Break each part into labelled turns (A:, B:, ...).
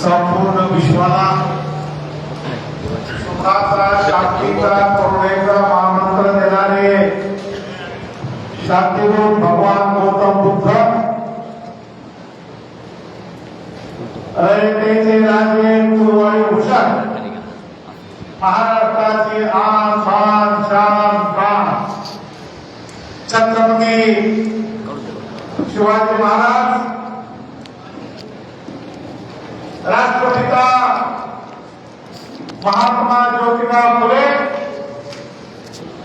A: संपूर्ण विश्वाला सुखाचा शांतीचा करुणेचा महामंत्र देणारे शांतीरूप भगवान गौतम बुद्ध रयतेचे राजे कुरवाडी भूषण महाराष्ट्राची आन बान शान प्राण छत्रपती शिवाजी महाराज राष्ट्रपिता महात्मा ज्योतिबा फुले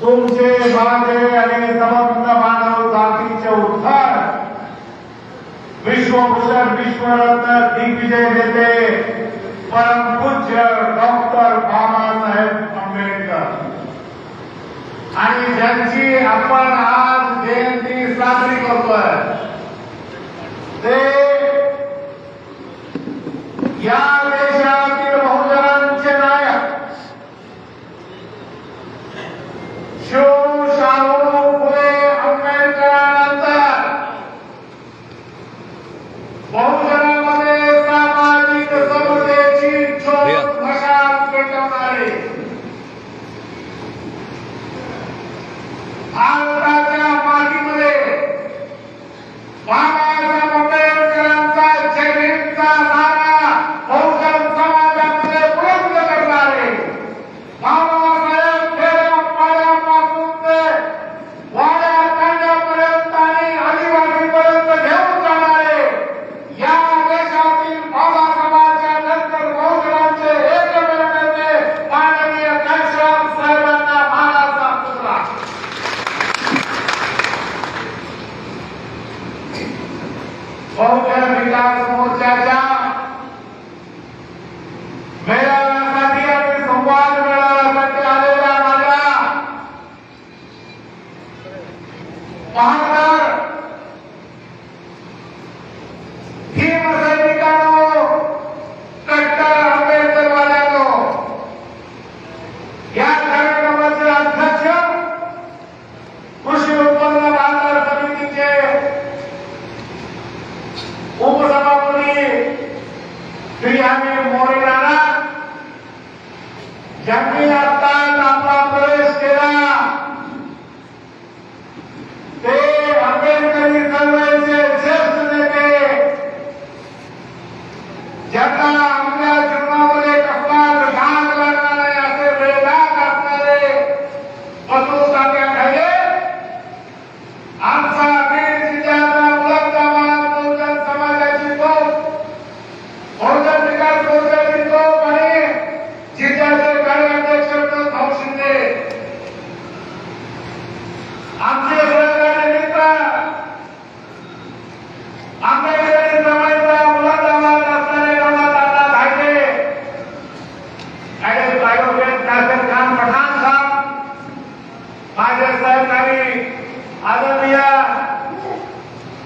A: तुमचे माझे आणि समस्त मानव जातीचे उत्थान विश्वभूषण विश्वरत्न दिग्विजय नेते परम पूज्य डॉक्टर बाबासाहेब आंबेडकर आणि ज्यांची आपण आज जयंती साजरी करतोय ते या देशातील बहुजनांचे नायक शाहू फुले आंबेडकरांनंतर बहुजनांमध्ये सामाजिक समतेची ज्योत मशाल पेटवणारे भारताच्या मातीमध्ये बाबासाहेब आंबेडकरांचा जयंतीचा नारा बहुजन समाजामध्ये बुलंद करणारे बाबासाहेब खेड्यापाड्यापासून ते वाड्या तांड्यापर्यंत आणि आदिवासीपर्यंत घेऊन जाणारे या देशातील बाबा समाजाच्या नंतर बहुजनांचे एकमेव नेते माननीय घनश्याम साहेबांना मानाचा मुजरा. बहुजन विकास मोर्चाच्या मेळाव्यासाठी आणि संवाद मेळाव्यासाठी आलेल्या माझ्या महाराष्ट्र भीमसैनिकांनो कट्टर आंबेडकरवाल्यांनो या कार्यक्रमाचे अध्यक्ष कृषी उत्पन्न बाजार समितीचे उपसभापती श्री अनिल मोरे नाना ज्यांनी आता आपला प्रवेश केला ते आंबेडकरी चळवळीचे ज्येष्ठ नेते ज्यांना आपल्या जीवनामध्ये कसलाच डाग लागला नाही असे बेदाग असणारे बसू तात्या खैरे आमचा बीड जिल्ह्याचा मुलंदाबाद बहुजन समाजाची तोफ बहुजन विकास मोर्चाची तोफ आणि जिल्ह्याचे कार्याध्यक्ष भाऊ शिंदे आमचे सहकारी मित्र आंबेडकरी चळवळीचा मुलंदाबाद असणारे दादा धायटे ऍडव्होकेट ॲडव्होकेट नासिर खान पठाण साहेब माझे सहकारी आदरणीय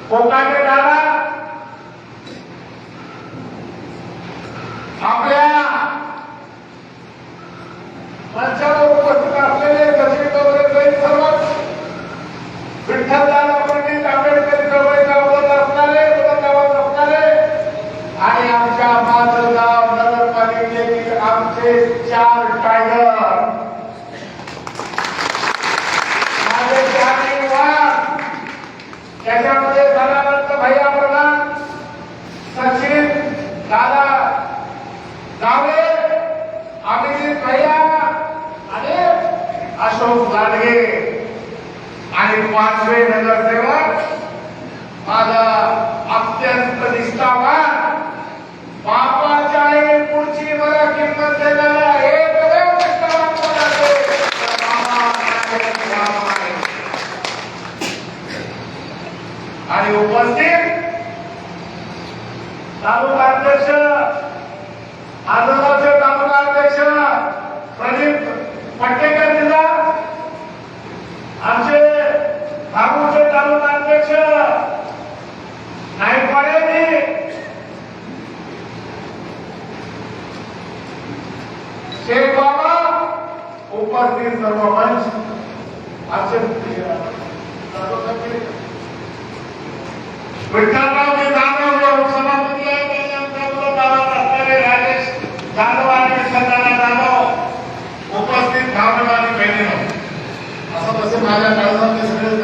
A: कोकाटे दादा आपल्या मंचावर उपस्थित असलेले सचिव वगैरे सर्व विठ्ठलदादा पंडित आंबेडकरी चळवळीचा अवलंब असणारे मुलंदाबाद असणारे आणि आमच्या माजलगाव नगरपालिकेतील आमचे 4 टायगर माझे 4 युवक त्याच्यामध्ये सदानंद भैया प्रधान सचिन दादा गावे अभिजित भैया आणि अशोक गाडगे आणि 5वे नगरसेवक माझा अत्यंत निष्ठावान बापाच्या आई पुढची मला किंमत देणारा एकमेव निष्ठावान कोण असेल तर बाबा आहे. आणि उपस्थित तालुका अध्यक्ष आजोबाचे तालुका अध्यक्ष प्रदीप पट्टेकर जिल्हा आमचे भागूचे तालुका अध्यक्ष नाईकवाडेजी शेख बाबा उपस्थित सर्व मंच आमचे विठ्ठलराव जे जाधव जे उपसभापती आहेत त्यांनी आमच्या गावात असणारे माझ्या काळजातले सगळेच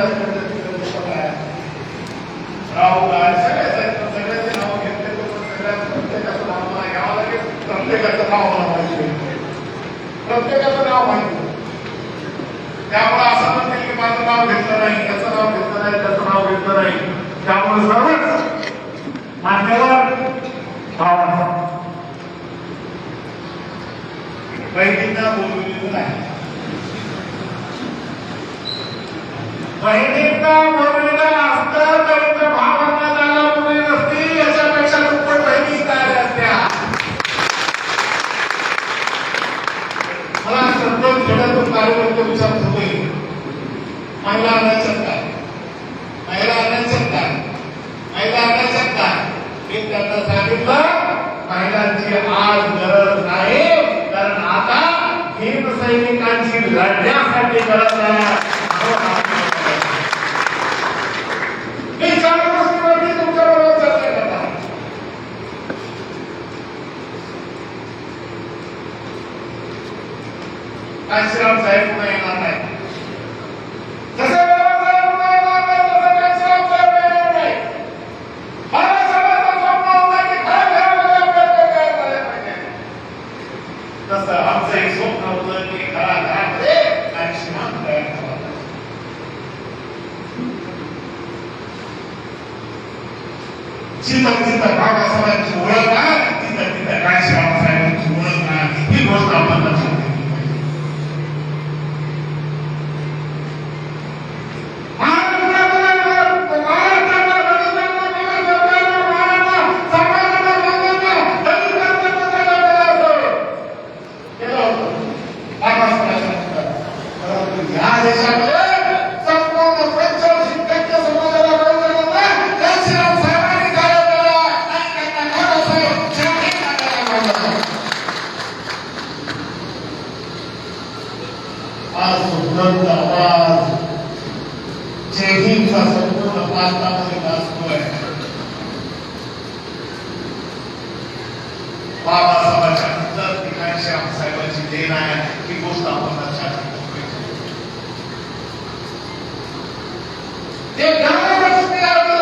A: राहुल सगळ्याचे नाव घेतले सगळ्यात प्रत्येकाचं नाव मला घ्यावं लागेल प्रत्येकाचं नाव मला माहिती प्रत्येकाचं नाव माहिती त्यामुळे असं म्हणते की माझं नाव घेतलं नाही याचं नाव घेतलं नाही त्याचं नाव घेतलं नाही त्यामुळे सर्वच मान्यवर भावना बहिणींना बोलवलेलं नाही बहिणींना बोलवलेलं असतं तर इथं भावांना जागा बोलली नसती याच्यापेक्षा दुप्पट बहिणी काय असत्या मला प्रत्येक खेड्यातून कार्यकर्ते विचारत होते महिला आणायच्यात काय महिला आणायच्यात काय महिला आणायच्यात काय मी त्यांना सांगितलं महिलांची आज गरज नाही कारण आता भीम सैनिकांची लढण्यासाठी गरज आहे मी 4 गोष्टीवरती तुमच्याबरोबर चर्चा करणार कांशीराम साहेब पुन्हा येणार नाही जसे बाबासाहेब पुन्हा येणार नाही तसं कांशीराम साहेब येणार नाही बाबासाहेबांचं स्वप्न होतं की खरं घरामध्ये आंबेडकर काय झाले पाहिजे तसं आमचं एक स्वप्न होतं की घराघरामध्ये कांशीराम तयार करावा जिथं जिथं बाबासाहेबांची ओळख आहे तिथं तिथं कांशीराम साहेबांची ओळख आहे ही गोष्ट आपण लक्षात घेतली पाहिजे बाबासाहेबांच्या नंतर कांशीराम साहेबांची देण आहे ही गोष्ट आपण लक्षात घेतली पाहिजे ते गावावरती आलं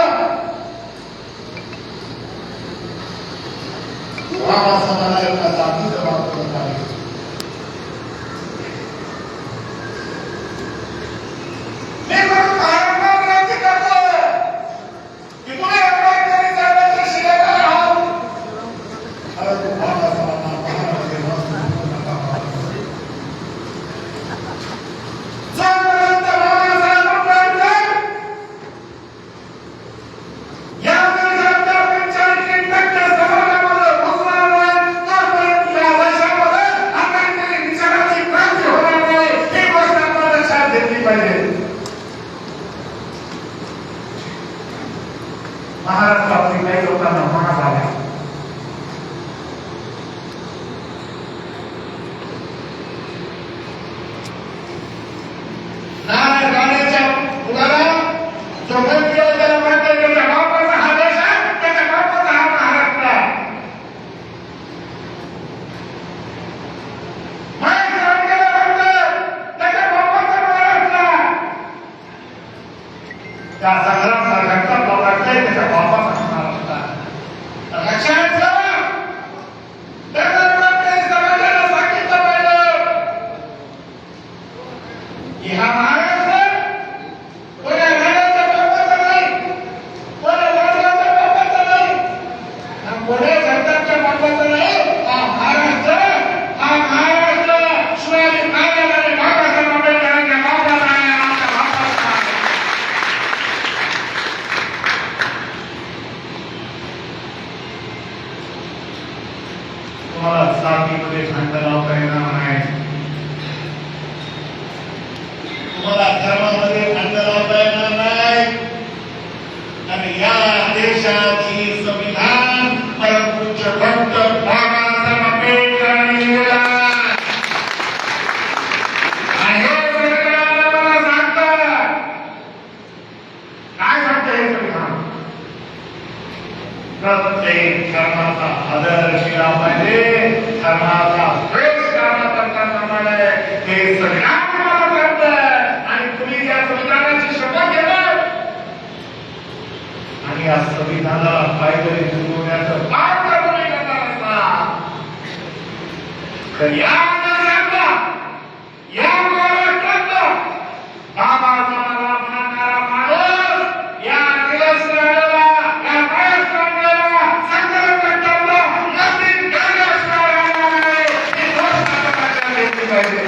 A: बाबासाहेबांना एका जातीचं वापर आहे मी म्हणून महाराष्ट्र विनंती करतो की तुम्ही आंबेडकरी साहेबांच्या शिलेदार आहात अरे बाबासाहेबांना महाराष्ट्र जोपर्यंत बाबासाहेब आंबेडकर या देशातल्या 85% समाजामध्ये घुसणार नाही तोपर्यंत या देशामध्ये आंबेडकरी विचाराची क्रांती होणार नाही ही गोष्ट आपण लक्षात घेतली पाहिजे महाराष्ट्रातील काही लोकांना म्हणा झाला गाण्याच्या मुलाला जो मंत्री आहे त्याला म्हणते त्याच्या बापाचा हा देश आहे त्याच्या बापाचा हा महाराष्ट्र आहे त्याच्या बापाचा महाराष्ट्र त्या संग्राम सारख्यांचा लोकांचा त्याच्या बापाचा महाराष्ट्र लक्षात ठेवा त्याच्यामुळे समाजाला सांगितलं पाहिजे की हा महाराष्ट्र कोण्या राजाच्या बापाचा नाही कोण्या राजाच्या बापाचा नाही कोण्या सरकारच्या बापाचा नाही हा महाराष्ट्र शिवाजी महाराज आणि बाबासाहेब आंबेडकरांच्या बापाचा आहे आमच्या बापाचा आहे तुम्हाला जातीमध्ये भांडण लावता येणार नाही तुम्हाला धर्मामध्ये भांडण लावता येणार नाही आणि या देशाची संविधान परमपूज्य डॉक्टर बाबासाहेब आंबेडकरांनी लिहिलेलं आहे आणि हे संविधान आम्हाला सांगतं काय सांगतं हे संविधान प्रत्येक धर्माचा आदर केला पाहिजे धर्माचा द्वेष करण्याप्रमाणे हे संविधान आम्हाला सांगतं आणि तुम्ही ज्या संविधानाला काहीतरी सुचवण्याचं काम जर तुम्ही करणार असाल तर या देशातला, या महाराष्ट्रातला बाबासाहेबांना मानणारा माणूस या दिवसराला, या महाराष्ट्राला संघर्ष करताना नवीन कायदा असणारा आहे ही घोषणा केली पाहिजे.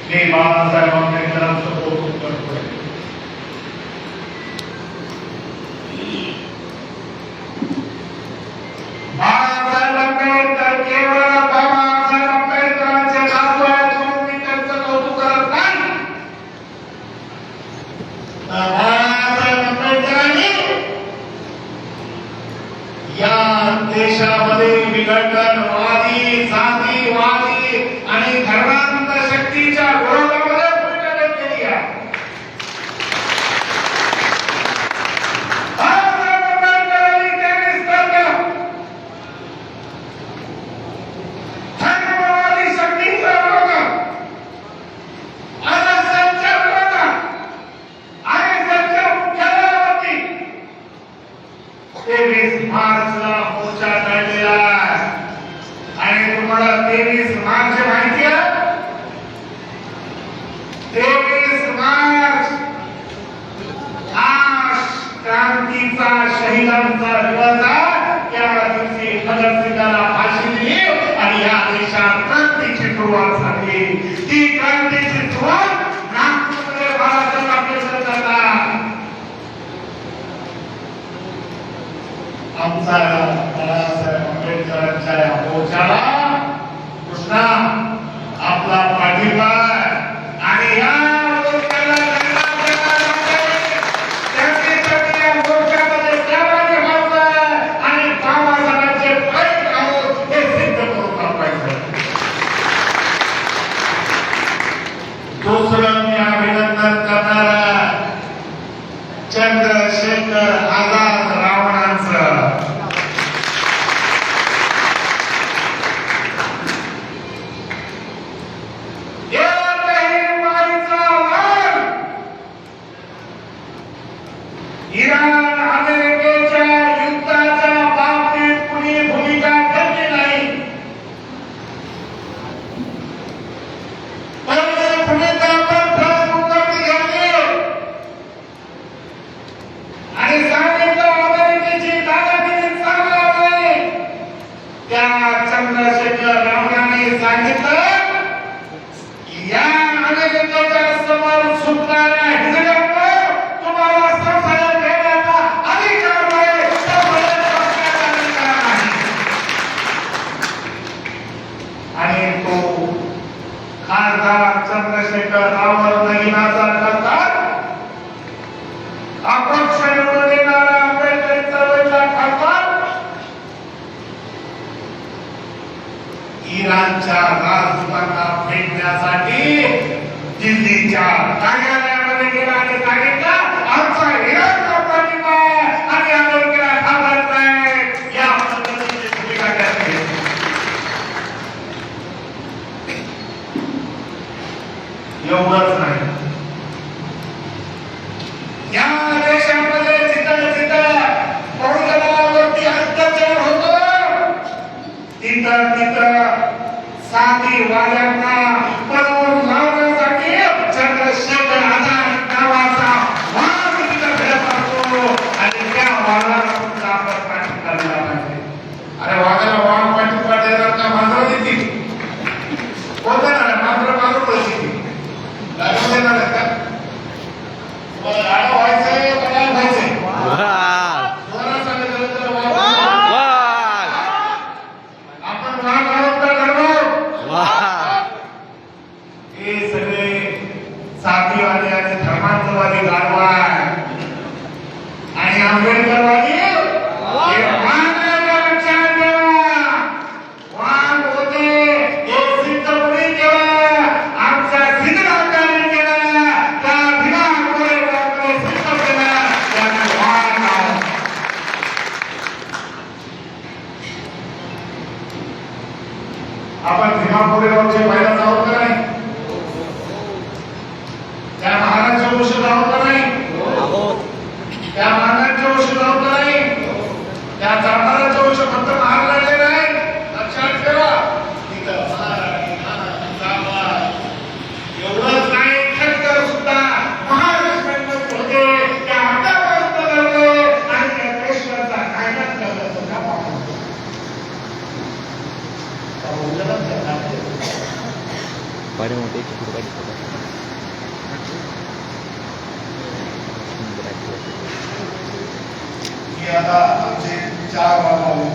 A: मी बाबासाहेब आंबेडकरांचं कौतुक करतो. बाबासाहेब आंबेडकर केवळ बाबासाहेब आंबेडकरांचे नातू आहेत म्हणून मी त्यांचं कौतुक करत नाही. बाबासाहेब आंबेडकरांनी या देशामध्ये विघटनवादी, जातीवादी आणि धर्मांध शक्तीच्या विरोधामध्ये भूमिका केली आहे. बाबासाहेब आंबेडकरांनी त्यांनी धर्मवादी शक्तीच्या विरोधात आरक्षणाच्या विरोधात आणि त्यांच्या मुख्यालयावरती 23 मार्चला मोर्चा काढलेला आहे. आणि तुम्हाला 23 मार्च माहिती आहे? 23 मार्च हा क्रांतीचा, शहीदांचा दिवस आहे. त्या दिवशी भगतसिंगाला फाशी दिली आणि या देशात क्रांतीची सुरुवात झाली. ती क्रांतीची सुरुवात नागपूरमध्ये बाळासाहेब आंबेडकर करतात. आमचा बाळासाहेब आंबेडकरांच्या या मोर्चाला कृष्णा आपला पाठिंबा आणि या मोर्चाला मोर्चामध्ये सहभागी व्हायचं आणि बाबासाहेबांचे पाय आहोत हे सिद्ध करून दाखवायचं. दुसरं मी अभिनंदन करणारा चंद्रशेखर आझाद रावणांचं. इराण अमेरिकेच्या युद्धाच्या बाबतीत कुणी भूमिका घेतली नाही. पहिले भूमिका आपण फेसबुकवरती घेतली आणि सांगितलं अमेरिकेची दादागिरी चालणार नाही. त्या चंद्रशेखर रावणाने सांगितलं की या अमेरिकेच्या समोर सुटणाऱ्या हिजड्यांना तुम्हाला संसदेत घेण्याचा अधिकार नाही, संसदेत बसण्याचा अधिकार नाही. आणि तो खासदार चंद्रशेखर रावण नगिनाचा खासदार, अपक्ष निवडून येणारा आंबेडकरी चळवळीचा खासदार इराणच्या राजदूतांना भेटण्यासाठी दिल्लीच्या कार्यालयामध्ये गेला आणि सांगितलं आमचा इराणचा पाठिंबा आहे आणि अमेरिकेला घाबरत नाही. या पद्धतीची भूमिका घेतली. एवढंच नाही, या देशामध्ये जिथं जिथं बहुजनावरती अत्याचार होतो तिथं तिथं साथीवाल्यांना पळवून लावण्यासाठी चंद्रशेखर आझाद नावाचा वाघ तिथं भेट असतो आणि त्या वाघाला तुमचा आपण पाठिंबा दिला पाहिजे. अरे वाघाला वाघ पाठिंबा देणार का मांजर देतील? कोण देणार आहे? मांजर मारून बसतील. लागून देणार आहे का? लाडा व्हायचंय बघायला व्हायचंय. जोरात सांगितलं तर आपण वाघ आहोत तर हे सगळे साथीवादी आणि धर्मांतवादी गाढवा आणि आंबेडकरवादी लक्षात ठेवा. वाघ होते हे सिद्ध कोणी केलं? आमच्या सिद्धराजांनी केलं. त्या भीमापुरे सिद्ध केलं. त्यांना वाघ नाव. आपण भीमापुरेवरचे पहिलाच आहोत का नाही? त्या की आता आमचे 4 भाग आले.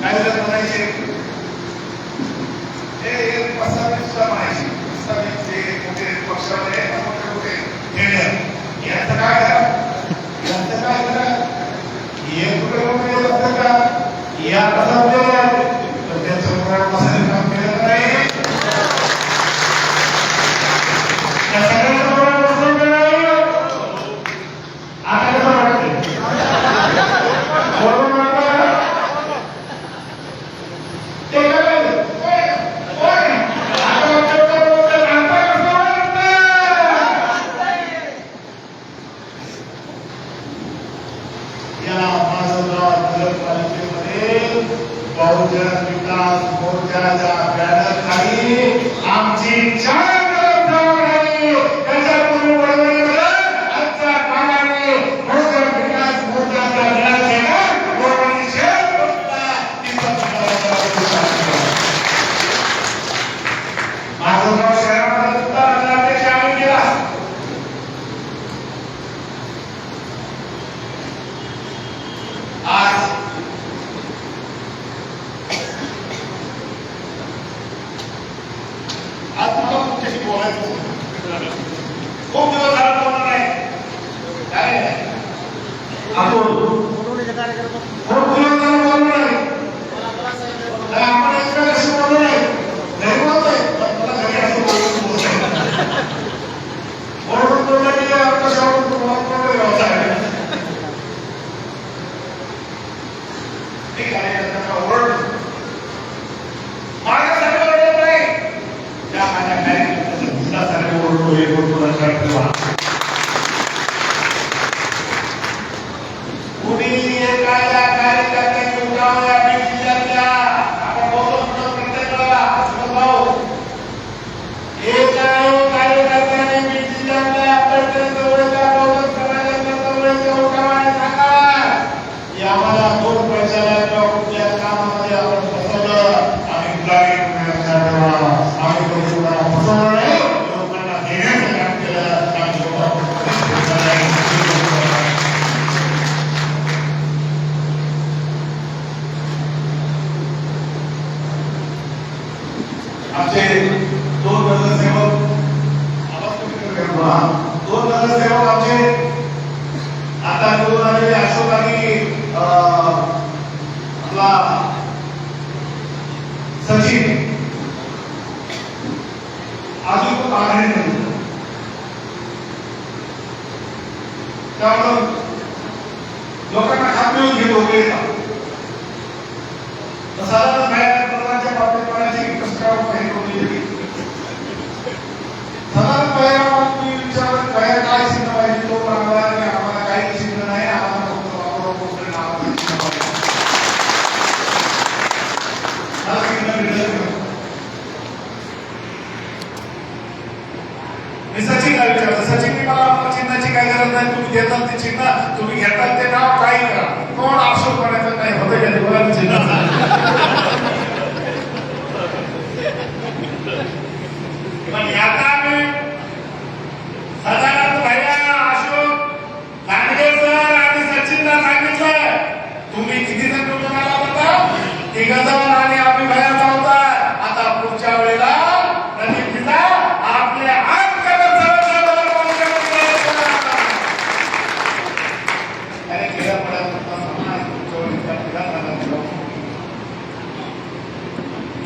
A: काय म्हणायचे हे पसावी सुद्धा म्हणायचे पसावीचे मोठे पक्षामध्ये मोठे याचं काय करा हे कुठे मोठे असतं का या कसा तर त्याचं पसावी काम केलं नाही. बहुजन विकास मोर्चाच्या बॅनर खाली आमची त्याच्यापूर्वी वडवणीमध्ये आजच्या काळाने बहुजन विकास मोर्चाचा बॅनर घेणार माधवगाव शहरामध्ये सुद्धा नगराध्यक्ष आम्ही केला. आज मला तुमच्याशी बोलायचं खूप दिवस झाला बोलणार नाही. काय आपण खूप दिवस झाला बोलणार नाही. आपण एकमेकांशी बोललो नाही. घरी बोलतोय मला घरी असं बोलून बोललं की आकाशावरून तुम्हाला व्यवसाय कार्यकर्त्यांना ओरड माझ्यासाठी ओरडत नाही त्या माझ्या कार्यकर्त्यासाठी ओरडतो हे बोलतो लक्षात ठेवा. कुणी एखाद्या कार्यकर्त्याची उठावल्या जिल्ह्यातल्या आपण बोलतो प्रत्येकाला भाऊ एकाही कार्यकर्त्याने बीड जिल्ह्यातल्या आंबेडकर चळवळीच्या बहुजन समाजाच्या चळवळीच्या उठावाने सांगा की आम्हाला 2 पैशाला किंवा कुठल्या कामामध्ये आपण फसवलं आम्ही गुलामी आम्ही कोणाला फसवलं नाही लोकांना देण्याचं काम केलं आम्ही आमचे 2 नगरसेवक आमचे आता निवडून आलेले अशोक आणि आपला सचिन अजून खूप आघाडी नाही. त्यामुळं लोकांना खात्मे घेत होते साधारण बाहेरच्या बाबतीत म्हणायची प्रस्ताव काही करून साधारण बाहेर मी विचारलं बाहेर काय शिकणं पाहिजे तो म्हणाला की आम्हाला काही शिकणं नाही आम्हाला फक्त वापरून नाव मी सचिन काय विचारलं सचिन मला चिन्हाची काय गरज नाही तुम्ही देतात ते चिन्ह तुम्ही घेतात ते नाव काही करा कोण अशोक म्हणायचं काही होतं का तुम्हाला चिन्ह पण याचा आम्ही साधारण भैया अशोक लांडगे सर आणि सचिनला सांगितलं तुम्ही किती जण निवडून आला होता 3 जण आणि आम्ही भैयाचा होता आता पुढच्या वेळेला रणनीतीचा आपले हात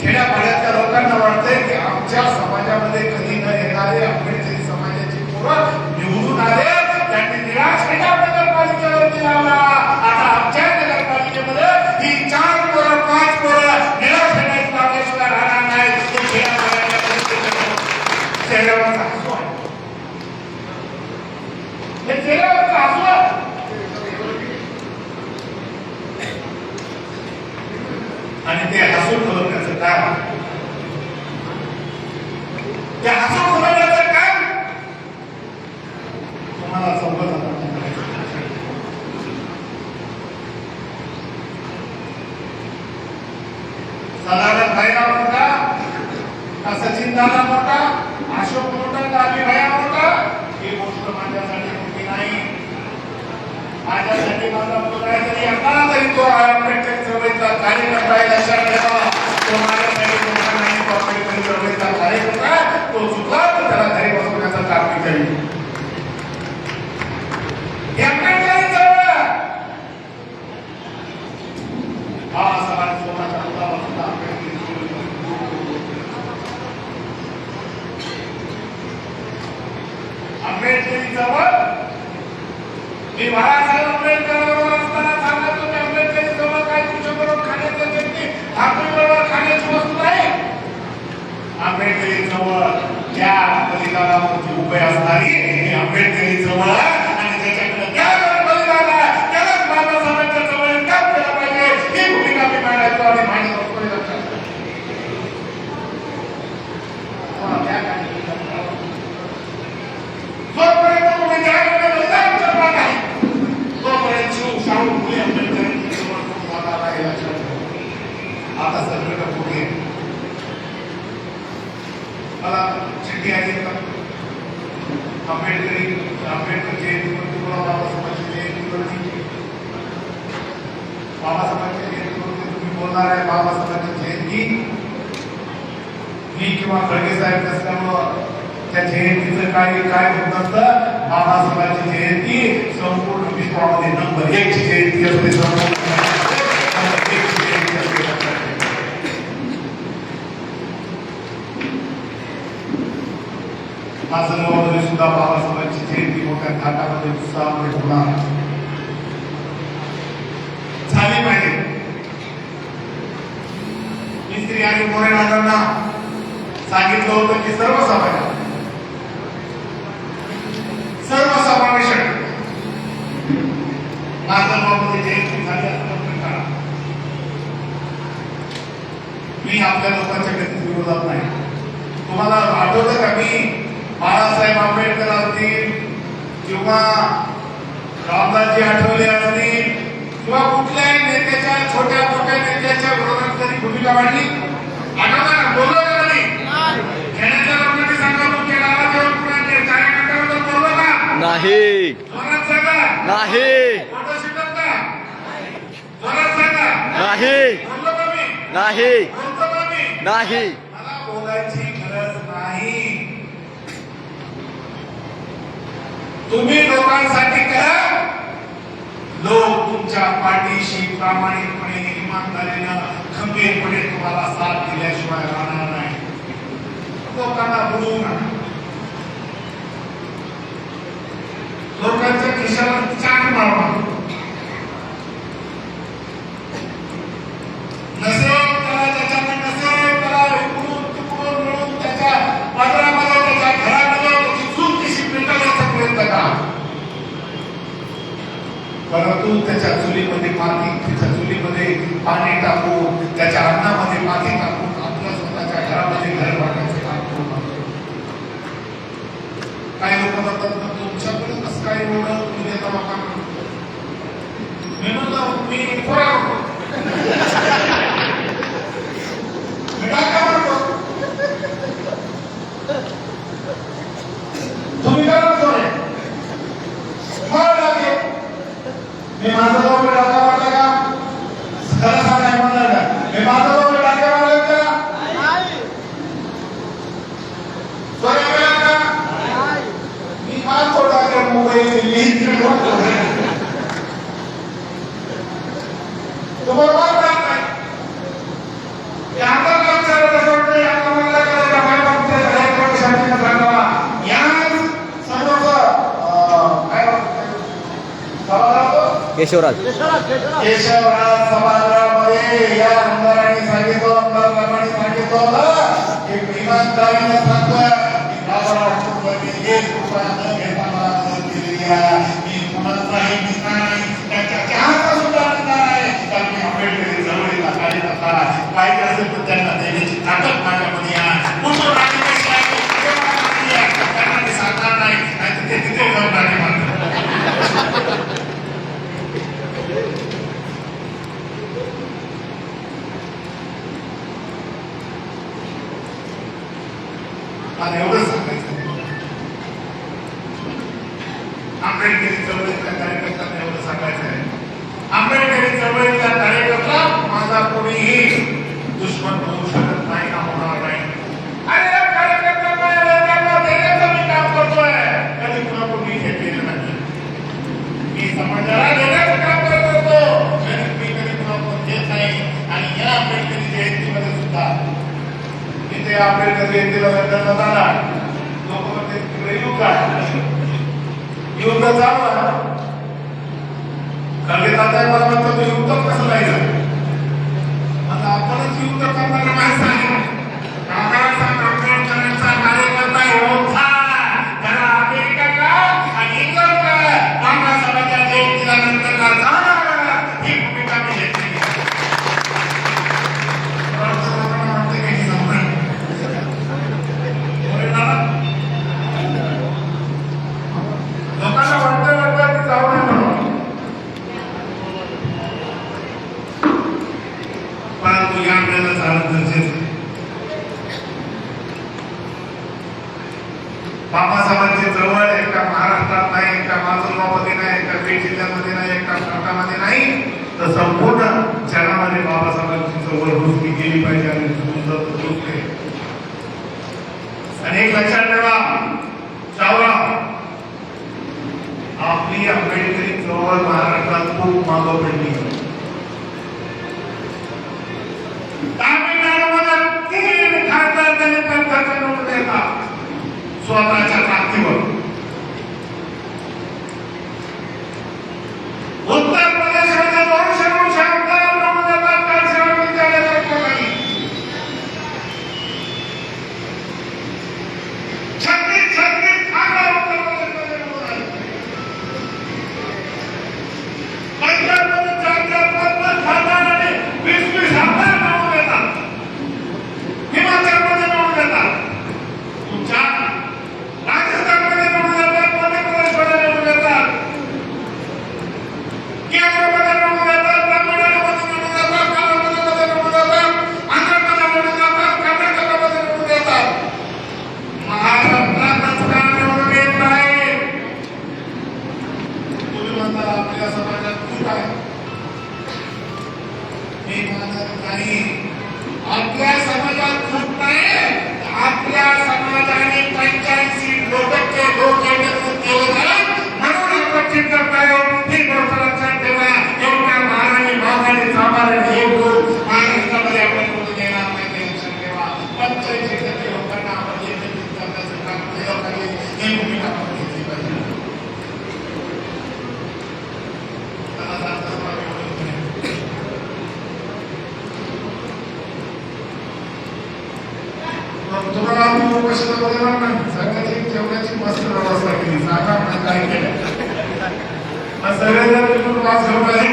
A: खेड्यापाड्यातल्या लोकांना वाटतंय की आमच्या समाजामध्ये कधी न येणारे आंबेडकरी समाजाची पोरं निवडून आले त्यांनी निराश नगरपालिकेवरती लावला. आता आमच्या नगरपालिकेमध्ये ही 4 पोरं 5 पोरं निराश लावल्याशिवाय राहणार नाही. चेहऱ्यावरचा हसू आहे हे चेहऱ्यावरचा हसू आहे. आणि ते हसून फुलवण्याचं काम त्या हसून फुलवण्याचं काम तुम्हाला समजत. नव्हता, अशोक नव्हता, गांधी भया नव्हता, ही गोष्ट माझ्यासाठी मोठी नाही. माझ्यासाठी माझा मुलगा तरी आता तरी तो आंबेडकर चळवळीचा कार्यकर्ता आहे, लक्षात ठेवा. तो माझ्यासाठी मोठा नाही, तो आंबेडकर चळवळीचा कार्यकर्ता, तो चुकला तर त्याला घरी बसवण्याचं काम मी करेन. आंबेडकरी चळवळ मी बाळासाहेब आंबेडकरांबरोबर असताना सांगतो की आंबेडकरी चळवळ काय तुमच्याबरोबर खाण्याचं व्यक्ती ठाकरेबरोबर खाण्याची वस्तू नाही. आंबेडकरी चळवळ त्या बलिदानावरती उभे असणारी ही आंबेडकरी चळवळ आणि त्याच्याकडे त्या बलिदान त्यालाच बाबासाहेबांच्या चळवळीत काम केलं पाहिजे ही भूमिका मी मांडायचो आणि मांडत असतो. जोपर्यंत तुम्ही त्याकडे बलिदान करणार नाही तोपर्यंत शाहू फुले आंबेडकरांची चळवळ होणार आहे, लक्षात ठेवा. आता सगळं पुढे मला चिठ्ठी आली आंबेडकर जयंतीवरती बाबासाहेबांची जयंतीवरती बाबासाहेबांच्या जयंतीवरती तुम्ही बोलणार आहे. बाबासाहेबांची जयंती मी किंवा खडगे साहेब नसल्यामुळं त्या जयंतीचं काय होत नसतं. बाबासाहेबांची जयंती संपूर्ण विश्वामध्ये नंबर 1 ची जयंती असते. माझं गावामध्ये सुद्धा बाबासाहेबांची जयंती मोठ्या थाटामध्ये उत्साहामध्ये होणार झाली पाहिजे. मिस्त्री आणि मोरेनाथांना सांगितलं होतं की सर्वसमावेशक माझं गावामध्ये जयंती झाली असं करा. मी आपल्या लोकांच्या कधीच विरोधात नाही. तुम्हाला आठवतं का मी बाळासाहेब आंबेडकर असतील किंवा रामदासजी आठवले असतील किंवा कुठल्याही नेत्याच्या छोट्या मोठ्या नेत्याच्या विरोधात कधी भूमिका मांडली? आठवतं का? बोललो का कधी? खेड्याच्या लोकांनी सांगा तुमच्या गावात येऊन कुणाच्या कार्यकर्त्याबद्दल बोललो का?
B: नाही.
A: जोरात सांगा.
B: नाही.
A: फोटो शिकत का? जोरात सांगा.
B: नाही.
A: बोललो का मी?
B: नाही.
A: बोलतो का मी?
B: नाही.
A: मला बोलायची गरज नाही. तुम्ही लोकांसाठी करा. लोक तुमच्या पाठीशी प्रामाणिकपणे इमानदारीनं खंबीरपणे तुम्हाला साथ दिल्याशिवाय राहणार नाही. लोकांना बोलू नका. लोकांच्या खिशाला चाक मारवा. नसेल त्याला त्याच्याकडे नसेल त्याला इकडून तिकडून मिळून त्याच्या पदरामध्ये त्याच्या घरामध्ये त्याची चूक कशी पेटवण्याचा प्रयत्न करा. परंतु त्याच्या चुलीमध्ये पाणी टाकून त्याच्या अन्नामध्ये माती टाकून आपल्या स्वतःच्या घरामध्ये घर वाटायचं काम करू नका. काही लोक म्हणतात तुमच्याकडे कसं काय एवढं तुम्ही देता लोकांना? मी म्हणलं मी तुम्ही करा सोडे मी माझा भाऊ टाका वाटला का? खरं सांगाय म्हणलं का? मी माझा भाऊ टाका वाटलं का? मी मानतो टाका मोबाईल तुम्हाला मार नाही. आता लक्षात असं आता मला
B: केशवराज
A: सभागृहामध्ये या आमदारांनी सांगितलं, आमदारांनी सांगितलं की इमानदारीने सांगतोय की गावाला 1 रुपया न घेता मला मदत केलेली आहे. मी कुणाचाही मित्र नाही, त्याच्या चहाचा सुद्धा मित्र नाही. तर मी आंबेडकरी चळवळीला कार्यकर्ता पाहिजे असेल तर त्यांना देण्याची ताकद माझ्यामध्ये आहे. कुठं राणी कशी आहे त्यांना मी सांगणार नाही, नाही ते तिथे जाऊन राणी मारतात. मला एवढंच सांगायचं आंबेडकरी चळवळीतल्या कार्यकर्त्यांना एवढं सांगायचं आहे. आंबेडकरी चळवळीतल्या कार्यकर्ता माझा कोणीही दुश्मन होऊ शकत नाही ना होणार नाही. अरे या कार्यकर्त्यांना लोकांना देण्याचं मी काम करतोय, कधी कुणा कोणी हे केलं नाही. मी समाजाला देण्याचं काम करत असतो, मी कधी कुणा कोण देत नाही. आणि या आंबेडकरी जयंतीमध्ये सुद्धा इथे आंबेडकर जयंतीला करण्यात आला. लोक म्हणते तिकडे येऊ का, युद्ध चालू आहे. खरगे तात्या मला म्हणतो युद्ध कसं जायचं, आता आपणच युद्ध करणारा माणसं आहे. बाबासाहेब आंबेडकरांचा कार्यकर्ता होता त्याला अमेरिका का आणि इंग्लंड का बाबासाहेबांच्या जयंतीला नंतर जाणार ही भूमिका मी घेतली. लोकांना वाटतं की जाऊ नये म्हणून, परंतु या वेळेला जाणं गरजेचं. बाबासाहेबांची चळवळ एका महाराष्ट्रात नाही, एका माजलगावमध्ये नाही, एका बीड जिल्ह्यामध्ये नाही, एका प्रांतामध्ये नाही, तर संपूर्ण जगामध्ये बाबासाहेबांची चळवळ रुजली गेली पाहिजे आणि रुजते. आणि एक लक्षात ठेवा, चावला आपली आंबेडकरी चळवळ महाराष्ट्रात खूप मागं पडली. तामिळनाडूमध्ये 3 खासदार त्यांनी पंथाचा नोंद देतात स्वतःच्या ताकदीवर. उत्तर प्रदेशमध्ये 200 आमदार नोंद देतात कालसेवा विद्यालयाच्या ठिकाणी. 36 खासदार उत्तर प्रदेशमध्ये नोंद आहेत. पंजाबमध्ये 4-5 खासदार आणि 20 आमदार नोंद देतात. हिमाचलमध्ये नोंद देतात. तुमच्या राजस्थानमध्ये नोंद देतात, मध्य प्रदेशमध्ये नोंद देतात, केरळमध्ये नोंद देतात, तामिळनाडूमध्ये नोंद देतात, कर्नाटकमध्ये नोंद देतात, आंध्रप्रदेशमध्ये नोंद देतात, कर्नाटकमध्ये नोंद देतात. महाराष्ट्रातच का नोंद देत नाही? तुम्ही म्हणता आपल्या समाजात खूप आहे. मी म्हणत नाही आपल्या समाजात खूप नाही, आपल्या समाजाने 85% लोक एकत्रित केले झाले म्हणून आपण चिंता करताय. ही गोष्ट लक्षात ठेवा. एवढ्या महाराणी भागाने सामान्य एक महाराष्ट्रामध्ये आपण कोणी देणार नाही ते लक्षात ठेवा. 85% लोकांना आपण एकत्रित करण्याचं काम केलं पाहिजे, ही भूमिका आपण घेतली पाहिजे. तुम्हाला कशी बोलणार नाही, सगळ्याची जेवणाची मस्त व्यवस्था केली. सांगा काय केलं, सगळेजण तिथून वास घेऊन आहे.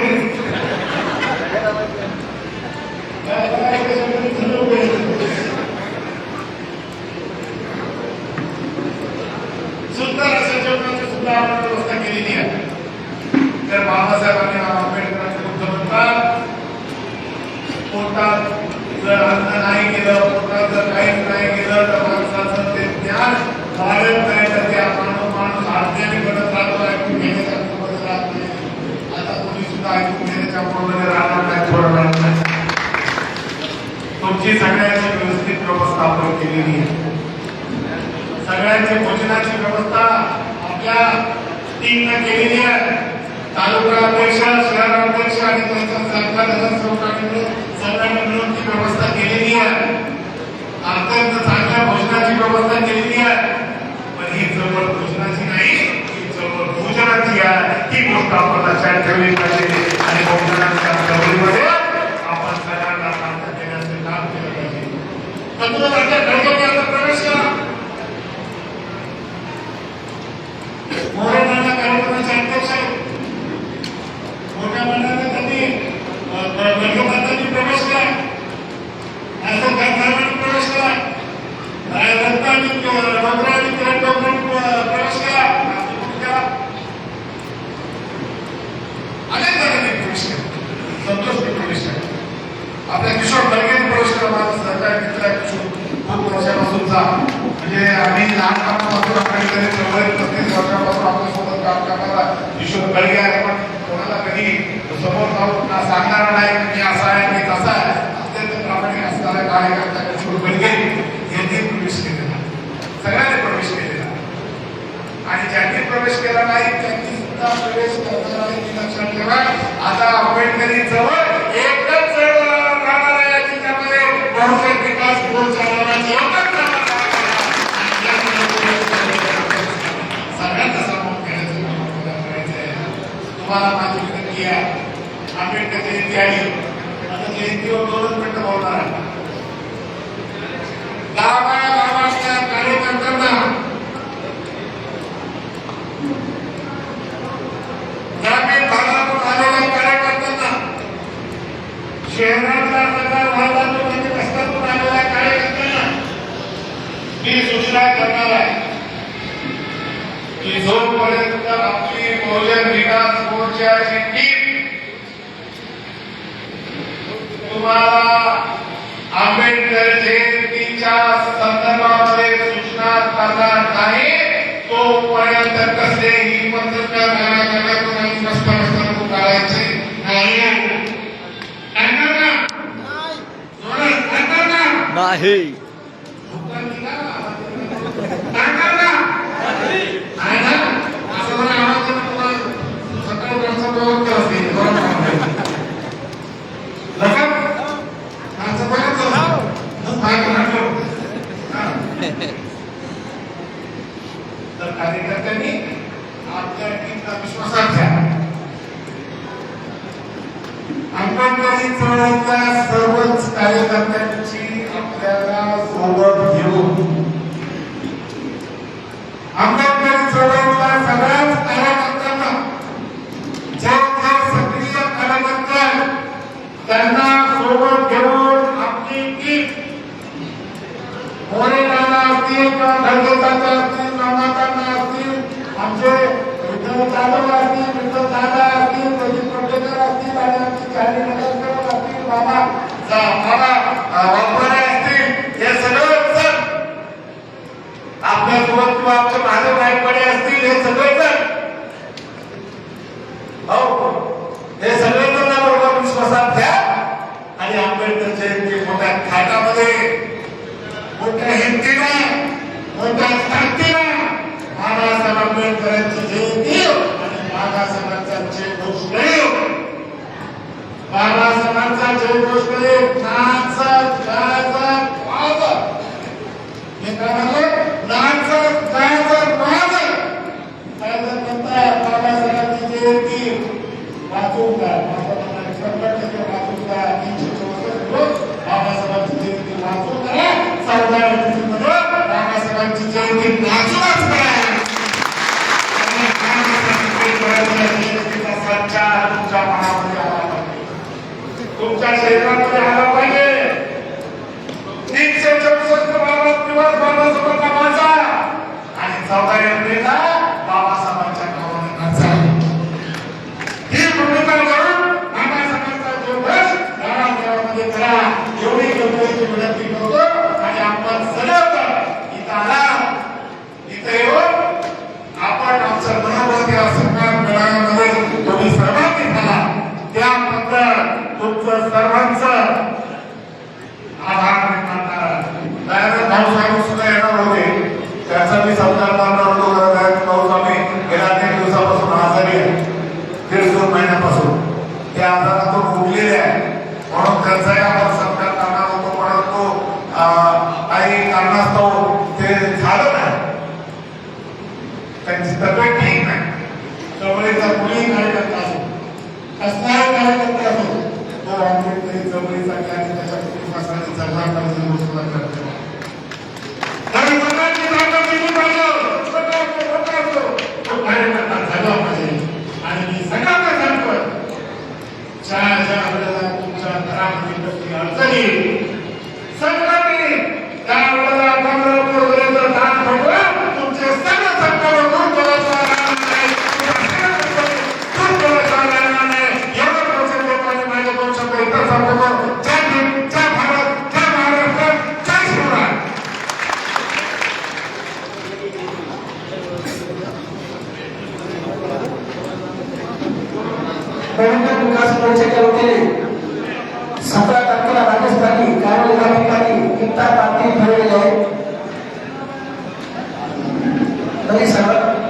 A: सुंदर असं जेवणाची सुद्धा आपण व्यवस्था केलेली आहे. तर बाबासाहेबांनी आंबेडकरांचे बुद्ध म्हणतात, पोटात जर अन्न नाही गेलं, पोटात जर काहीच नाही गेलं तर माणसाचं ते ज्ञान वाढत नाही. तर त्या माणूस आज्ञाने घडत राहतो, ऐकून घेण्याच्या मध्ये राहत नाही. आता कोणी सुद्धा ऐकून घेण्याच्या मध्ये राहणार नाही, थोडं राहत नाही. तुमची सगळ्यांची व्यवस्थित व्यवस्था आपण केलेली आहे. सगळ्यांची भोजनाची व्यवस्था आपल्या टीमने केलेली आहे. तालुका अध्यक्ष, शहराध्यक्ष आणि त्यांच्या सहकार्याने सगळ्यांनी मिळून ती व्यवस्था केलेली आहे. अत्यंत चांगल्या भोजनाची व्यवस्था केलेली आहे. पण ही चळवळ भोजनाची नाही, ही चळवळ भोजनाची आहे. ती गोष्ट आपण लक्षात ठेवली पाहिजे आणि भोजनाच्या चळवळीमध्ये आपण सगळ्यांना साध्य देण्याचं काम केलं पाहिजे. तत्त्वज्ञानाच्या घडवण्याचा प्रवेश केला. मोरेंना कार्यक्रमाचे अध्यक्ष आहेत. मोठ्या मनाने त्यांनी प्रवेश केला, असं गांधींनी प्रवेश केला, रत्नांनी प्रवेश केला, अनेक जणांनी प्रवेश केला, संतोषने प्रवेश केला. आपल्या किशोर खडगेंनी प्रवेश केला. माझा सहकारी मित्र आहे किशोर, खूप वर्षापासूनचा, म्हणजे आम्ही लहानपणापासून आंबेडकरी चळवळीत 35 वर्षापासून आपल्यासोबत काम करणारा ईश्वर खळगे आहे, पण कोणाला कधी समोर जाऊन सांगणार नाही की असा आहे की तसा आहे. अत्यंत प्रामाणिक असणारा कार्यकर्ता ईश्वर खळगे यांनी प्रवेश केलेला, सगळ्यांनी प्रवेश केलेला. आणि ज्यांनी प्रवेश केला नाही त्यांनी सुद्धा प्रवेश करणार आहे हे लक्षात ठेवा. आता आंबेडकरी चळवळ एकच राहणार आहे जिच्यामध्ये बहुतेक विकास पूर्ण चालवण्याची सगळ्यांना समोर करायचं आहे. तुम्हाला माझी विनंती आहे, आंबेडकर जयंती आली, आता जयंतीवर 2 मिनिटं बोलणार आहे. गावागावातल्या कार्यकर्त्यांना, ग्रामीण भागातून आलेल्या कार्यकर्त्यांना, शहरातल्या नगर भागातून आणि कष्टातून आलेल्या कार्यकर्त्यांना मी सूचना करणार आहे की जोपर्यंत आपली बहुजन विकास मोर्चाची टीम तुम्हाला आंबेडकर जयंतीच्या संदर्भामध्ये सूचना करणार नाही, तोपर्यंत कसलेही पत्रकार कार्यक्रमातून प्रस्ताव करायचे नाही.
B: नाही
A: तर कार्यकर्त्यांनी आपल्या टीमला विश्वासात घ्या. आंबेडकरी चळवळीच्या सर्वच कार्यकर्त्यांची आपल्याला सोबत घेऊन आंबेडकरी चळवळीच्या सगळ्याच कार्यकर्त्यांना, जे सक्रिय कार्यकर्ते त्यांना सोबत घेऊन आपली टीम मोरे दादा असतील किंवा खळगे दादा असतील, रामाकांना असतील, आमचे विठ्ठल जाधव असतील, विठ्ठल दादा असतील, प्रदीप पटेकर असतील आणि आमचे जाहीर नगरसेवक असतील, बाबा वाघमारे असतील, हे सगळे जण आपल्यासोबत किंवा आमचे महादेव गायकवाडे असतील, हे सगळे जण हे सगळे जण बरोबर विश्वासात घ्या आणि आंबेडकर जयंती मोठ्या थाटामध्ये, मोठ्या हिमतीनं, मोठ्या ताकदीनं बाबासाहेब आंबेडकरांची जयंती आणि बाबासाहेबांचा जयघोष करू. बाबासाहेबांचा जयघोष करू. नाचत गाजत वाजत, हे काय म्हणले, नाचत गाजत वाजत काय जर म्हणतात बाबासाहेबांची जयंती वाचून का वाचून का 364 दिवस बाबासाहेबांची जयंती वाचून करा. 14 एप्रिलमध्ये बाबासाहेबांची जयंती वाचूनच करा. जयंतीचा संचार तुमच्या मनामध्ये आला पाहिजे, तुमच्या शरीरामध्ये आला पाहिजे. 364 दिवस बाबासाहेबांना वाचा आणि 14 एप्रिलला बाबासाहेबांच्या नावाने नाचा. ही भूमिका घेऊन बाबासाहेबांचा जयघोष गावागावामध्ये करा, एवढी गणपतीची विनंती करतो. आणि आपण सगळं इथं आला, इथं येऊन आपण आमचं मनोबल या सरकार मेळाव्यामध्ये तुम्ही सहभागी झाला, त्याबद्दल तुमचं सर्वांचं आभार मी मानणार. दयानंद भाऊ साहेब सुद्धा येणार होते, त्याचा मी सत्कार मानणार होतो. दयानंद भाऊ स्वामी गेल्या 3 दिवसापासून आजारी आहे, 1.5 महिन्यापासून ते आजारातून उठलेले आहे, म्हणून त्यांचाही आपण सत्कार करणार होतो, परंतु काही कारणास्तव ते झालं नाही, त्यांची तब्येत ठीक नाही. चळवळीचा कुणीही कार्यकर्ता असो, कसलाही कार्यकर्ता असो, तो आंबेडकरी चळवळीसाठी आणि त्याच्या कुटुंबासाठी जगणार पाहिजे गोष्टीला करतो. कार्यकर्ता झाला पाहिजे. आणि मी सगळ्यांना सांगतोय, ज्या वेळेला तुमच्या घरामध्ये कसली अडचणी संकटी त्यावेळेला पंढरपूरपर्यंत दान ठेवून तुमचे सगळं संकट दूर करायचं एवढं प्रसंग लोकांनी माझे 2 शब्द इतर सांगतो. जय भीम, जय भारत, जय महाराष्ट्र, जय
B: गोविंद विकास मोर्चाच्या वतीने 17 तारखेला राजस्थानी कारवाई या ठिकाणी इफ्तार पार्टी ठरवलेली आहे. तरी सर्व